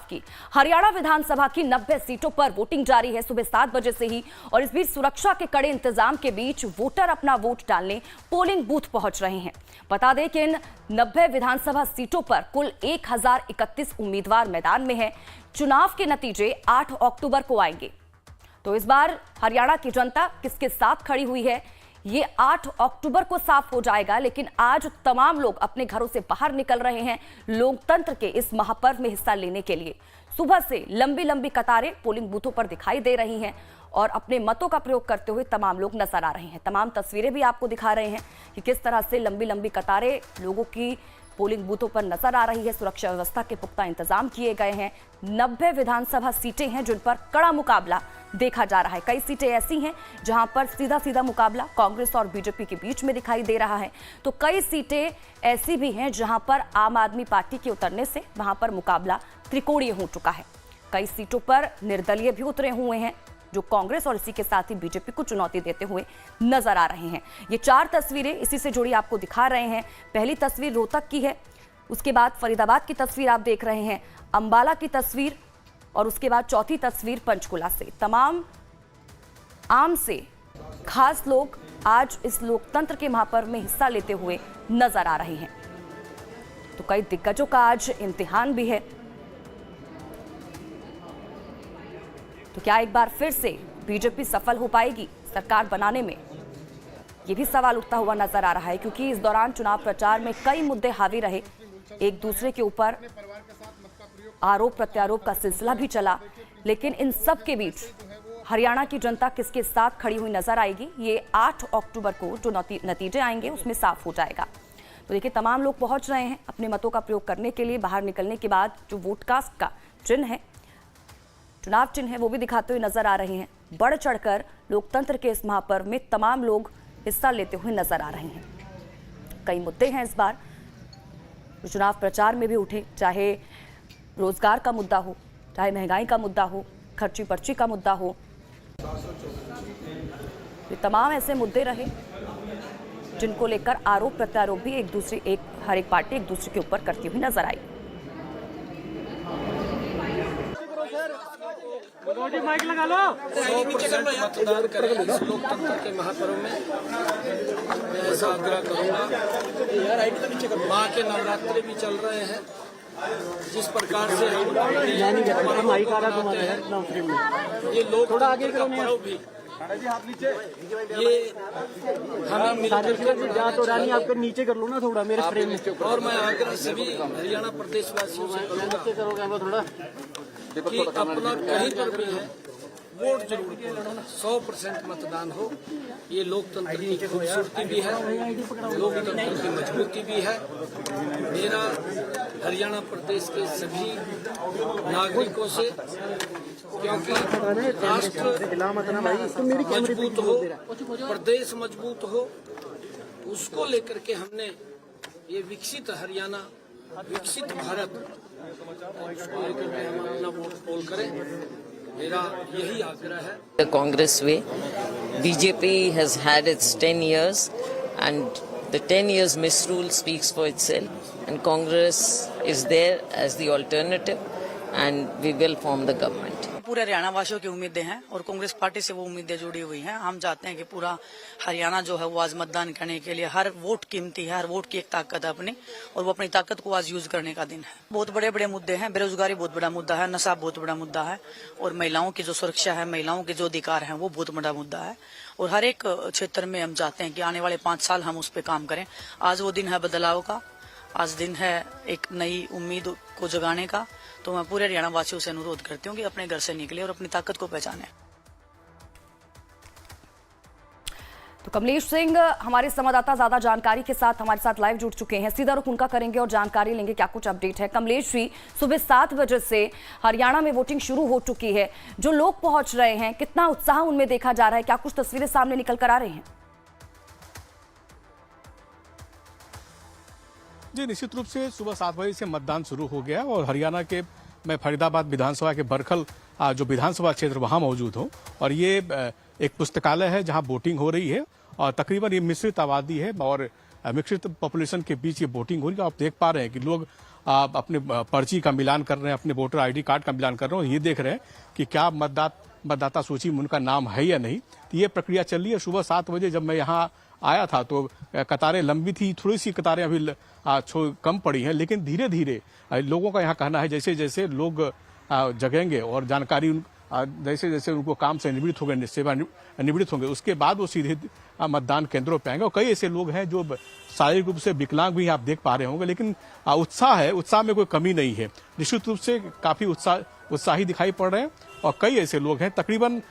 की हरियाणा विधानसभा की 90 सीटों पर वोटिंग जारी है सुबह 7 बजे से ही। और इस बीच सुरक्षा के कड़े इंतजाम के बीच वोटर अपना वोट डालने पोलिंग बूथ पहुंच रहे हैं। बता दें कि इन 90 विधानसभा सीटों पर कुल 1031 उम्मीदवार मैदान में हैं। चुनाव के नतीजे 8 अक्टूबर को आएंगे। तो इस बार हरियाणा की जनता किसके साथ खड़ी हुई है ये 8 अक्टूबर को साफ हो जाएगा। लेकिन आज तमाम लोग अपने घरों से बाहर निकल रहे हैं लोकतंत्र के इस महापर्व में हिस्सा लेने के लिए। सुबह से लंबी लंबी कतारें पोलिंग बूथों पर दिखाई दे रही हैं और अपने मतों का प्रयोग करते हुए तमाम लोग नजर आ रहे हैं। तमाम तस्वीरें भी आपको दिखा रहे हैं कि किस तरह से लंबी लंबी कतारें लोगों की पोलिंग बूथों पर नजर आ रही है। सुरक्षा व्यवस्था के पुख्ता इंतजाम किए गए हैं। 90 विधानसभा सीटें हैं जिन पर कड़ा मुकाबला देखा जा रहा है। कई सीटें ऐसी हैं जहां पर सीधा सीधा मुकाबला कांग्रेस और बीजेपी के बीच में दिखाई दे रहा है, तो कई सीटें ऐसी भी हैं जहां पर आम आदमी पार्टी के उतरने से वहां पर मुकाबला त्रिकोणीय हो चुका है। कई सीटों पर निर्दलीय भी उतरे हुए हैं जो कांग्रेस और इसी के साथ ही बीजेपी को चुनौती देते हुए नजर आ रहे हैं। ये 4 तस्वीरें इसी से जुड़ी आपको दिखा रहे हैं। पहली तस्वीर रोहतक की है, उसके बाद फरीदाबाद की तस्वीर आप देख रहे हैं, अंबाला की तस्वीर और उसके बाद चौथी तस्वीर पंचकुला से। तमाम आम से खास लोग आज इस लोकतंत्र के महापर्व में हिस्सा लेते हुए नजर आ रहे हैं। तो कई दिग्गजों का आज इम्तिहान भी है। तो क्या एक बार फिर से बीजेपी सफल हो पाएगी सरकार बनाने में, यह भी सवाल उठता हुआ नजर आ रहा है, क्योंकि इस दौरान चुनाव प्रचार में कई मुद्दे हावी रहे। एक दूसरे के ऊपर आरोप प्रत्यारोप का सिलसिला भी चला, लेकिन इन सब के बीच हरियाणा की जनता किसके साथ खड़ी हुई नजर आएगी ये 8 अक्टूबर को जो नतीजे आएंगे उसमें साफ हो जाएगा। तो देखिए तमाम लोग पहुंच रहे हैं अपने मतों का प्रयोग करने के लिए। बाहर निकलने के बाद जो वोटकास्ट का चिन्ह है, चुनाव चिन्ह है, वो भी दिखाते हुए नजर आ रहे हैं। बढ़ चढ़कर लोकतंत्र के इस महापर्व में तमाम लोग हिस्सा लेते हुए नजर आ रहे हैं। कई मुद्दे हैं इस बार जो चुनाव प्रचार में भी उठे, चाहे रोजगार का मुद्दा हो, चाहे महंगाई का मुद्दा हो, खर्ची पर्ची का मुद्दा हो। ये तमाम ऐसे मुद्दे रहे जिनको लेकर आरोप प्रत्यारोप भी हर एक पार्टी एक दूसरे के ऊपर करती हुई नजर आई। माइक लगा लो। 100% मतदान करें इस लोकतंत्र के महापर्व में। मैं ऐसा आग्रह करूंगा। माँ के नवरात्रि भी चल रहे हैं। जिस प्रकार से हम ये लोग थोड़ा आगे पर्व भी ये हमें मिलकर तो रानी आपके नीचे कर लो ना थोड़ा मेरे फ्रेम में। और मैं आग्रह सभी हरियाणा प्रदेश वासियों से करूंगा थोड़ा कि अपना कहीं पर भी है वोट जरूर 100% मतदान हो। ये लोकतंत्र की खूबसूरती भी है, लोकतंत्र की मजबूती भी है। मेरा हरियाणा प्रदेश के सभी नागरिकों से, क्योंकि राष्ट्र मजबूत हो, प्रदेश मजबूत हो, उसको लेकर के हमने ये विकसित हरियाणा, विकसित भारत, उसको लेकर के हम अपना वोट पोल करें। मेरा यही आग्रह है। The Congress way, BJP has had its 10 years and the 10 years misrule speaks for itself, and Congress is there as the alternative and we will form the government. पूरे हरियाणा वासियों की उम्मीदें हैं और कांग्रेस पार्टी से वो उम्मीदें जुड़ी हुई हैं। हम चाहते हैं कि पूरा हरियाणा जो है वो आज मतदान करने के लिए, हर वोट कीमती है, हर वोट की एक ताकत है अपनी, और वो अपनी ताकत को आज यूज करने का दिन है। बहुत बड़े बड़े मुद्दे हैं, बेरोजगारी बहुत बड़ा मुद्दा है, नशा बहुत बड़ा मुद्दा है, और महिलाओं की जो सुरक्षा है, महिलाओं के जो अधिकार हैं वो बहुत बड़ा मुद्दा है। और हर एक क्षेत्र में हम चाहते हैं कि आने वाले 5 साल हम उस पर काम करें। आज वो दिन है बदलाव का, आज दिन है एक नई उम्मीद को जगाने का। तो मैं पूरे हरियाणा वासियों से अनुरोध करती हूँ कि अपने घर से निकले और अपनी ताकत को पहचाने। तो कमलेश सिंह हमारे संवाददाता ज्यादा जानकारी के साथ हमारे साथ लाइव जुड़ चुके हैं। सीधा रुख उनका करेंगे और जानकारी लेंगे क्या कुछ अपडेट है। कमलेश जी, सुबह 7 बजे से हरियाणा में वोटिंग शुरू हो चुकी है, जो लोग पहुंच रहे हैं कितना उत्साह उनमें देखा जा रहा है, क्या कुछ तस्वीरें सामने निकल कर आ रही हैं? जी, निश्चित रूप से सुबह 7 बजे से मतदान शुरू हो गया और हरियाणा के मैं फरीदाबाद विधानसभा के बरखल जो विधानसभा क्षेत्र वहां मौजूद हूं, और ये एक पुस्तकालय है जहां वोटिंग हो रही है और तकरीबन ये मिश्रित आबादी है और मिश्रित पॉपुलेशन के बीच ये वोटिंग हो रही है। आप देख पा रहे हैं कि लोग अपने पर्ची का मिलान कर रहे हैं, अपने वोटर आईडी कार्ड का मिलान कर रहे हैं और ये देख रहे हैं कि क्या मतदाता सूची में उनका नाम है या नहीं। तो ये प्रक्रिया चल रही है। सुबह 7 बजे जब मैं यहाँ आया था तो कतारें लंबी थी, थोड़ी सी कतारें अभी कम पड़ी हैं, लेकिन धीरे धीरे लोगों का यहाँ कहना है जैसे जैसे लोग जगेंगे और जानकारी जैसे जैसे उनको काम से निवृत्त हो गए, सेवा निवृत्त होंगे, उसके बाद वो सीधे मतदान केंद्रों पर आएंगे। और कई ऐसे लोग हैं जो शारीरिक रूप से विकलांग भी आप देख पा रहे होंगे, लेकिन उत्साह है, उत्साह में कोई कमी नहीं है। निश्चित रूप से काफी उत्साही दिखाई पड़ रहे हैं और कई ऐसे लोग हैं। तकरीबन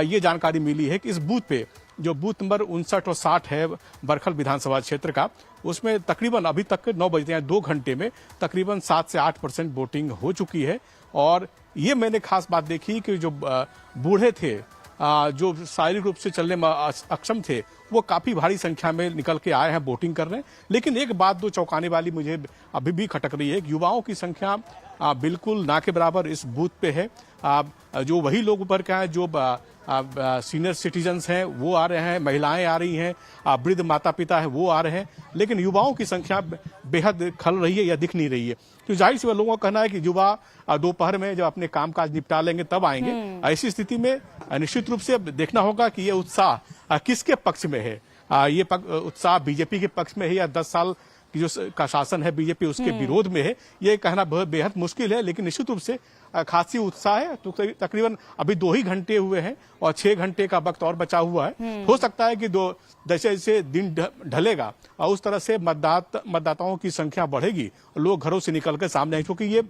ये जानकारी मिली है कि इस बूथ पे जो बूथ नंबर 59 और 60 है बरखल विधानसभा क्षेत्र का, उसमें तकरीबन अभी तक 9 बजे 2 घंटे में तकरीबन 7 से 8% वोटिंग हो चुकी है। और ये मैंने खास बात देखी कि जो बूढ़े थे, जो शारीरिक रूप से चलने में अक्षम थे, वो काफी भारी संख्या में निकल के आए हैं वोटिंग करने। लेकिन एक बात जो चौंकाने वाली मुझे अभी भी खटक रही है, युवाओं की संख्या बिल्कुल ना के बराबर इस बूथ पे है। जो वही लोग ऊपर का है, जो सीनियर सिटीजन्स हैं वो आ रहे हैं, महिलाएं आ रही हैं, वृद्ध माता पिता है वो आ रहे हैं, लेकिन युवाओं की संख्या बेहद खल रही है या दिख नहीं रही है। तो जाहिर सी लोगों का कहना है कि युवा दोपहर में जब अपने कामकाज निपटा लेंगे तब आएंगे। ऐसी स्थिति में निश्चित रूप से देखना होगा कि ये उत्साह किसके पक्ष में है। ये उत्साह बीजेपी के पक्ष में है या 10 साल की जो का शासन है बीजेपी उसके विरोध में है, ये कहना बेहद मुश्किल है। लेकिन निश्चित रूप से खासी उत्साह है। तो तकरीबन अभी 2 ही घंटे हुए हैं और 6 घंटे का वक्त और बचा हुआ है। हो सकता है कि जैसे जैसे दिन ढलेगा और उस तरह से मतदाताओं की संख्या बढ़ेगी, लोग घरों से निकल कर सामने आए, क्योंकि ये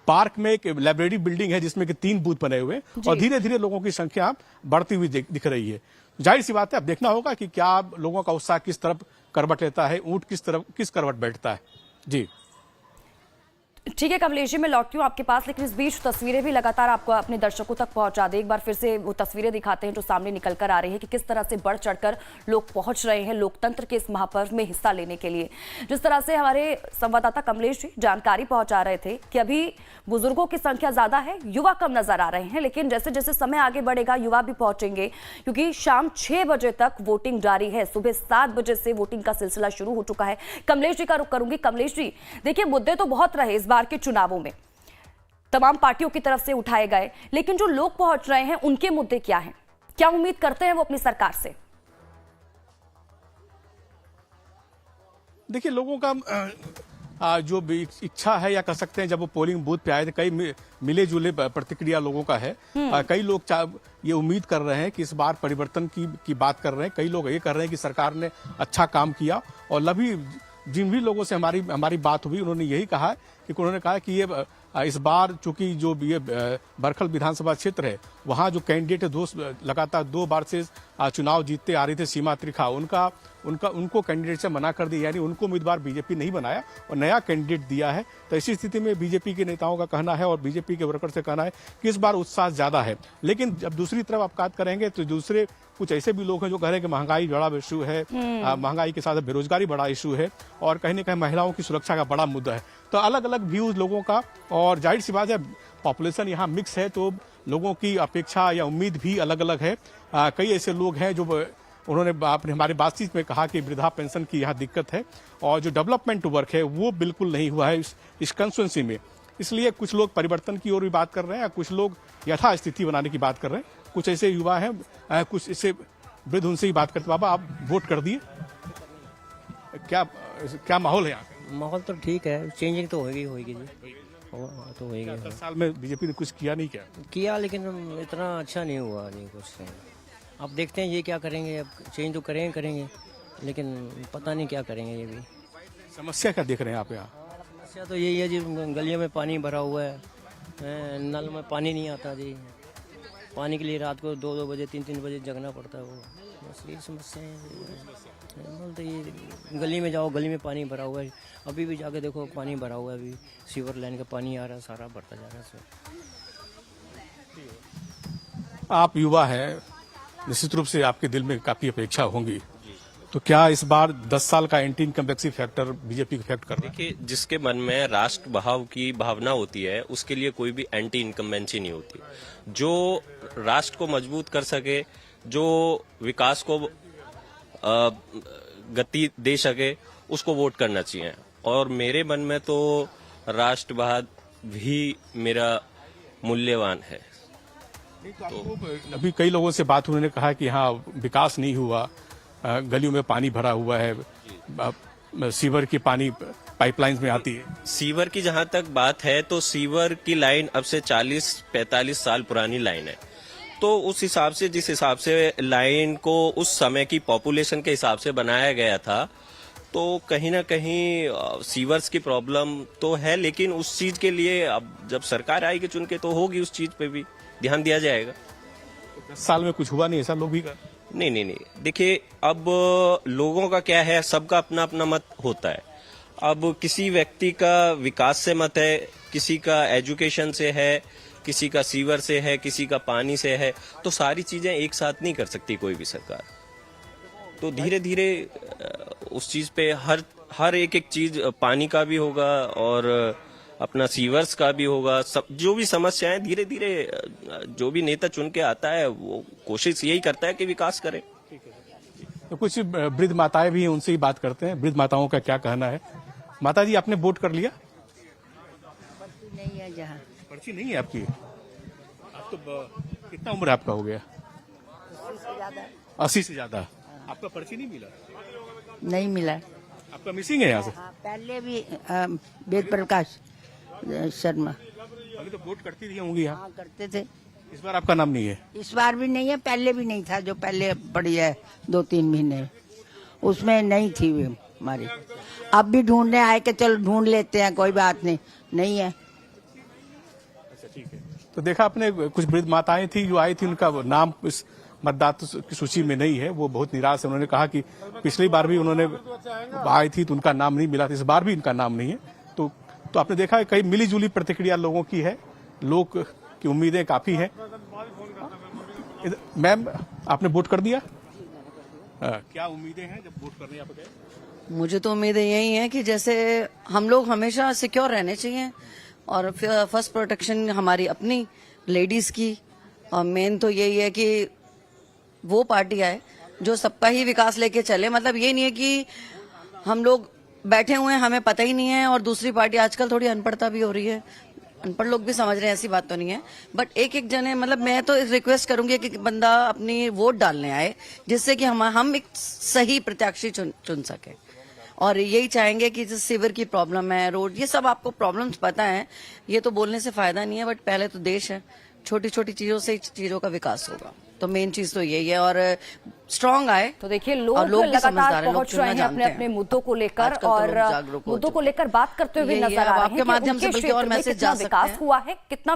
पार्क में एक लाइब्रेरी बिल्डिंग है जिसमें कि 3 बूथ बने हुए हैं और धीरे धीरे लोगों की संख्या बढ़ती हुई दिख रही है। जाहिर सी बात है, अब देखना होगा कि क्या लोगों का उत्साह किस तरफ करवट लेता है, ऊंट किस करवट बैठता है। जी ठीक है कमलेश जी, मैं लौटती हूँ आपके पास, लेकिन इस बीच तस्वीरें भी लगातार आपको अपने दर्शकों तक पहुंचा दे। एक बार फिर से वो तस्वीरें दिखाते हैं जो सामने निकल कर आ रही है कि किस तरह से बढ़ चढ़कर लोग पहुंच रहे हैं लोकतंत्र के इस महापर्व में हिस्सा लेने के लिए। जिस तरह से हमारे संवाददाता कमलेश जी जानकारी पहुंचा रहे थे कि अभी बुजुर्गों की संख्या ज्यादा है, युवा कम नजर आ रहे हैं, लेकिन जैसे जैसे समय आगे बढ़ेगा युवा भी पहुंचेंगे, क्योंकि शाम 6 बजे तक वोटिंग जारी है। सुबह 7 बजे से वोटिंग का सिलसिला शुरू हो चुका है। कमलेश जी का रुख करूंगी। कमलेश जी, देखिए मुद्दे तो बहुत रहे इस बार के चुनावों में, तमाम पार्टियों की तरफ से उठाए गए, लेकिन जो लोग पहुंच रहे हैं उनके मुद्दे क्या हैं? क्या उम्मीद करते हैं वो अपनी सरकार से? देखिए, लोगों का जो भी इच्छा है या कह सकते हैं, जब वो पोलिंग बूथ पे आए थे कई मिले जुले प्रतिक्रिया लोगों का है। कई लोग ये उम्मीद कर रहे हैं कि इस बार परिवर्तन की बात कर रहे हैं। कई लोग ये कर रहे हैं कि सरकार ने अच्छा काम किया। और जिन भी लोगों से हमारी बात हुई, उन्होंने यही कहा कि उन्होंने कहा कि ये इस बार चूंकि जो ये बरखल विधानसभा क्षेत्र है, वहाँ जो कैंडिडेट है लगातार 2 बार से चुनाव जीतते आ रही थे, सीमा त्रिखा, उनको कैंडिडेट से मना कर दिया, यानी उनको उम्मीदवार बीजेपी नहीं बनाया और नया कैंडिडेट दिया है। तो ऐसी स्थिति में बीजेपी के नेताओं का कहना है और बीजेपी के वर्कर से कहना है कि इस बार उत्साह ज्यादा है। लेकिन जब दूसरी तरफ आप बात करेंगे तो दूसरे कुछ ऐसे भी लोग हैं जो कह रहे हैं कि महंगाई बड़ा इशू है, महंगाई के साथ बेरोजगारी बड़ा इशू है और कहीं न कहीं महिलाओं की सुरक्षा का बड़ा मुद्दा है। तो अलग अलग व्यूज लोगों का, और जाहिर सी बात है पॉपुलेशन यहाँ मिक्स है, तो लोगों की अपेक्षा या उम्मीद भी अलग अलग है। कई ऐसे लोग हैं जो उन्होंने हमारी बातचीत में कहा कि वृद्धा पेंशन की यहाँ दिक्कत है और जो डेवलपमेंट वर्क है वो बिल्कुल नहीं हुआ है इस कंस्टिट्यूंसी में। इसलिए कुछ लोग परिवर्तन की ओर भी बात कर रहे हैं, कुछ लोग यथास्थिति बनाने की बात कर रहे हैं। कुछ ऐसे युवा हैं, कुछ ऐसे वृद्ध, उनसे ही बात करते। बाबा, आप वोट कर दिए, क्या माहौल है यहाँ का? माहौल तो ठीक है, चेंजिंग तो होगी जी, तो होगी। 10 साल में बीजेपी ने कुछ किया नहीं किया, लेकिन इतना अच्छा नहीं हुआ नहीं कुछ। अब देखते हैं ये क्या करेंगे, अब चेंज तो करेंगे, लेकिन पता नहीं क्या करेंगे। ये भी समस्या क्या देख रहे हैं आप यहाँ? समस्या तो यही है जी, गलियों में पानी भरा हुआ है, नल में पानी नहीं आता जी, पानी के लिए रात को 2-2 बजे 3-3 बजे जगना पड़ता है। वो बस यही समस्या है। बोलते ये गली में जाओ, गली में पानी भरा हुआ है, अभी भी जाके देखो पानी भरा हुआ है, अभी सीवर लाइन का पानी आ रहा है, सारा बढ़ता जा रहा है। आप युवा हैं, निश्चित रूप से आपके दिल में काफी अपेक्षा होंगी, तो क्या इस बार 10 साल का एंटी इनकम्बेंसी फैक्टर बीजेपी को इफेक्ट कर रहा है? देखिए, जिसके मन में राष्ट्र भाव की भावना होती है उसके लिए कोई भी एंटी इनकम्बेंसी नहीं होती। जो राष्ट्र को मजबूत कर सके, जो विकास को गति दे सके, उसको वोट करना चाहिए। और मेरे मन में तो राष्ट्रवाद भी मेरा मूल्यवान है। तो अभी कई लोगों से बात उन्होंने कहा कि हाँ विकास नहीं हुआ, गलियों में पानी भरा हुआ है, सीवर की पानी पाइपलाइंस में आती है। सीवर की जहां तक बात है तो सीवर की लाइन अब से 40-45 साल पुरानी लाइन है। तो उस हिसाब से, जिस हिसाब से लाइन को उस समय की पॉपुलेशन के हिसाब से बनाया गया था, तो कहीं ना कहीं सीवर्स की प्रॉब्लम तो है, लेकिन उस चीज के लिए अब जब सरकार आएगी चुन के तो होगी, उस चीज पे भी ध्यान दिया जाएगा। 10 साल में कुछ हुआ नहीं, ऐसा लोग भी कर। नहीं, देखिए अब लोगों का क्या है, सबका अपना अपना मत होता है। अब किसी व्यक्ति का विकास से मत है, किसी का एजुकेशन से है, किसी का सीवर से है, किसी का पानी से है, तो सारी चीजें एक साथ नहीं कर सकती कोई भी सरकार। तो धीरे धीरे उस चीज पे हर एक चीज, पानी का भी होगा और अपना सीवर्स का भी होगा, सब जो भी समस्याएं धीरे धीरे जो भी नेता चुन के आता है वो कोशिश यही करता है कि विकास करे। तो कुछ वृद्ध माताएं भी हैं, उनसे ही बात करते हैं। वृद्ध माताओं का क्या कहना है? माता जी, आपने वोट कर लिया? नहीं है, जहाँ पर्ची नहीं है आपकी? आप तो कितना उम्र आपका हो गया? 80 से ज्यादा। आपका पर्ची नहीं मिला? नहीं मिला। आपका मिसिंग है यहाँ से? पहले भी वेद प्रकाश शर्मा पहले तो वोट करती रही होंगी यहाँ? करते थे। इस बार आपका नाम नहीं है? इस बार भी नहीं है, पहले भी नहीं था। जो पहले पड़ी है 2-3 महीने, उसमें नहीं थी वो हमारी। अब भी ढूंढने आए कि चलो ढूंढ लेते हैं, कोई बात नहीं, नहीं है। अच्छा, ठीक है। तो देखा आपने, कुछ वृद्ध माताएं थी जो आई थी, उनका नाम इस मतदाता की सूची में नहीं है। वो बहुत निराश है। उन्होंने कहा कि पिछली बार भी उन्होंने आई थी तो उनका नाम नहीं मिला था, इस बार भी इनका नाम नहीं है। तो आपने देखा है कई मिली जुली प्रतिक्रिया लोगों की है, लोग की उम्मीदें काफी है। मैम, आपने वोट कर दिया? क्या उम्मीदें हैं जब वोट करने आप गए? मुझे तो उम्मीदें यही है कि जैसे हम लोग हमेशा सिक्योर रहने चाहिए, और फर्स्ट प्रोटेक्शन हमारी अपनी लेडीज की, और मेन तो यही है कि वो पार्टी आए जो सबका ही विकास लेके चले। मतलब ये नहीं है कि हम लोग बैठे हुए हैं, हमें पता ही नहीं है, और दूसरी पार्टी, आजकल थोड़ी अनपढ़ता भी हो रही है, अनपढ़ लोग भी समझ रहे हैं, ऐसी बात तो नहीं है। बट एक जने, मतलब मैं तो रिक्वेस्ट करूंगी कि बंदा अपनी वोट डालने आए, जिससे कि हम एक सही प्रत्याशी चुन सके। और यही चाहेंगे कि जो सीवर की प्रॉब्लम है, रोड, ये सब आपको प्रॉब्लम्स पता है, ये तो बोलने से फायदा नहीं है। बट पहले तो देश है, छोटी छोटी चीजों से चीजों का विकास होगा। तो मेन चीज तो यही है, और स्ट्रांग आए। तो देखिए, लोग भी लगातार समझदार हैं, पहुंच रहे हैं अपने अपने मुद्दों को लेकर, आजकल तो और लोग जागरूक हो मुद्दों को लेकर बात करते हुए यही है, नजर आ अब रहे हैं आपके कि माध्यम से उनके बल्कि और क्षेत्र में मैसेज कितना जा सकते विकास हैं। हुआ है, कितना